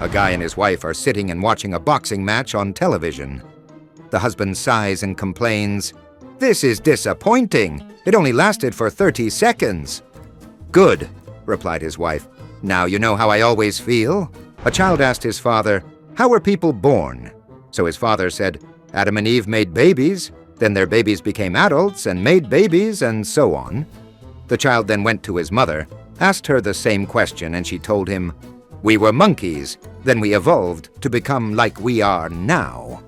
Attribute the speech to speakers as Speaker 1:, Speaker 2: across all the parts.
Speaker 1: A guy and his wife are sitting and watching a boxing match on television. The husband sighs and complains, "This is disappointing. It only lasted for 30 seconds. "Good," replied his wife. "Now you know how I always feel." A child asked his father, "How were people born?" So his father said, "Adam and Eve made babies, then their babies became adults and made babies, and so on." The child then went to his mother, asked her the same question, and she told him, "We were monkeys, then we evolved to become like we are now."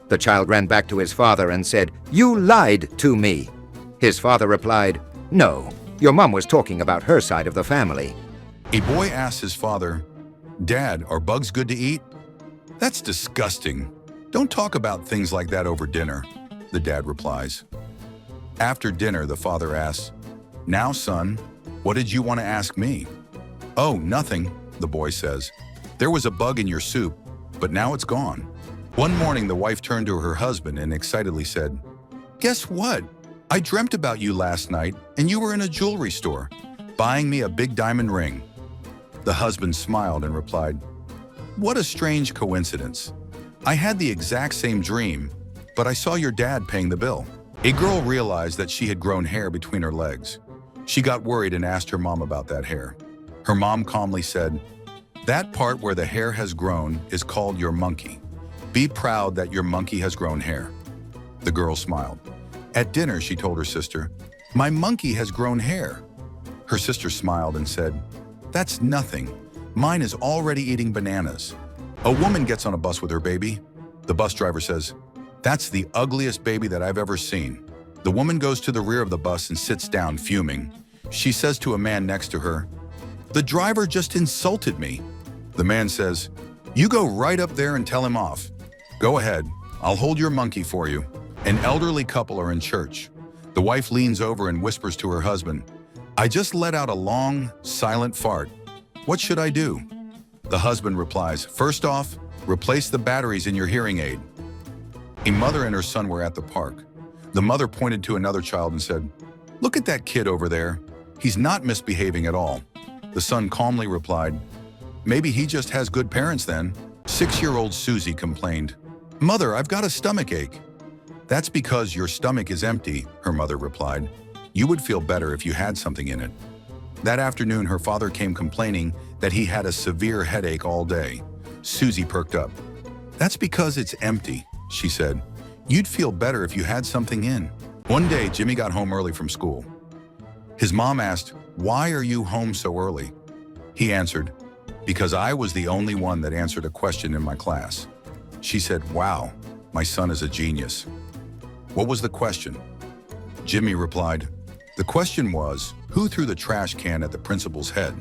Speaker 1: The child ran back to his father and said, "You lied to me." His father replied, "No, your mom was talking about her side of the family."
Speaker 2: A boy asks his father, "Dad, are bugs good to eat?" "That's disgusting. Don't talk about things like that over dinner," the dad replies. After dinner, the father asks, "Now, son, what did you want to ask me?" "Oh, nothing," the boy says. "There was a bug in your soup, but now it's gone." One morning, the wife turned to her husband and excitedly said, "Guess what? I dreamt about you last night, and you were in a jewelry store, buying me a big diamond ring." The husband smiled and replied, "What a strange coincidence. I had the exact same dream, but I saw your dad paying the bill." A girl realized that she had grown hair between her legs. She got worried and asked her mom about that hair. Her mom calmly said, "That part where the hair has grown is called your monkey. Be proud that your monkey has grown hair." The girl smiled. At dinner, she told her sister, "My monkey has grown hair." Her sister smiled and said, "That's nothing. Mine is already eating bananas." A woman gets on a bus with her baby. The bus driver says, "That's the ugliest baby that I've ever seen." The woman goes to the rear of the bus and sits down, fuming. She says to a man next to her, "The driver just insulted me." The man says, "You go right up there and tell him off." "Go ahead, I'll hold your monkey for you." An elderly couple are in church. The wife leans over and whispers to her husband, "I just let out a long, silent fart. What should I do?" The husband replies, "First off, replace the batteries in your hearing aid." A mother and her son were at the park. The mother pointed to another child and said, "Look at that kid over there. He's not misbehaving at all." The son calmly replied, "Maybe he just has good parents then." 6-year-old Susie complained, "Mother, I've got a stomach ache." "That's because your stomach is empty," her mother replied. "You would feel better if you had something in it." That afternoon, her father came complaining that he had a severe headache all day. Susie perked up. "That's because it's empty," she said. "You'd feel better if you had something in." One day, Jimmy got home early from school. His mom asked, "Why are you home so early?" He answered, "Because I was the only one that answered a question in my class." She said, "Wow, my son is a genius." "What was the question?" Jimmy replied, "The question was, who threw the trash can at the principal's head?"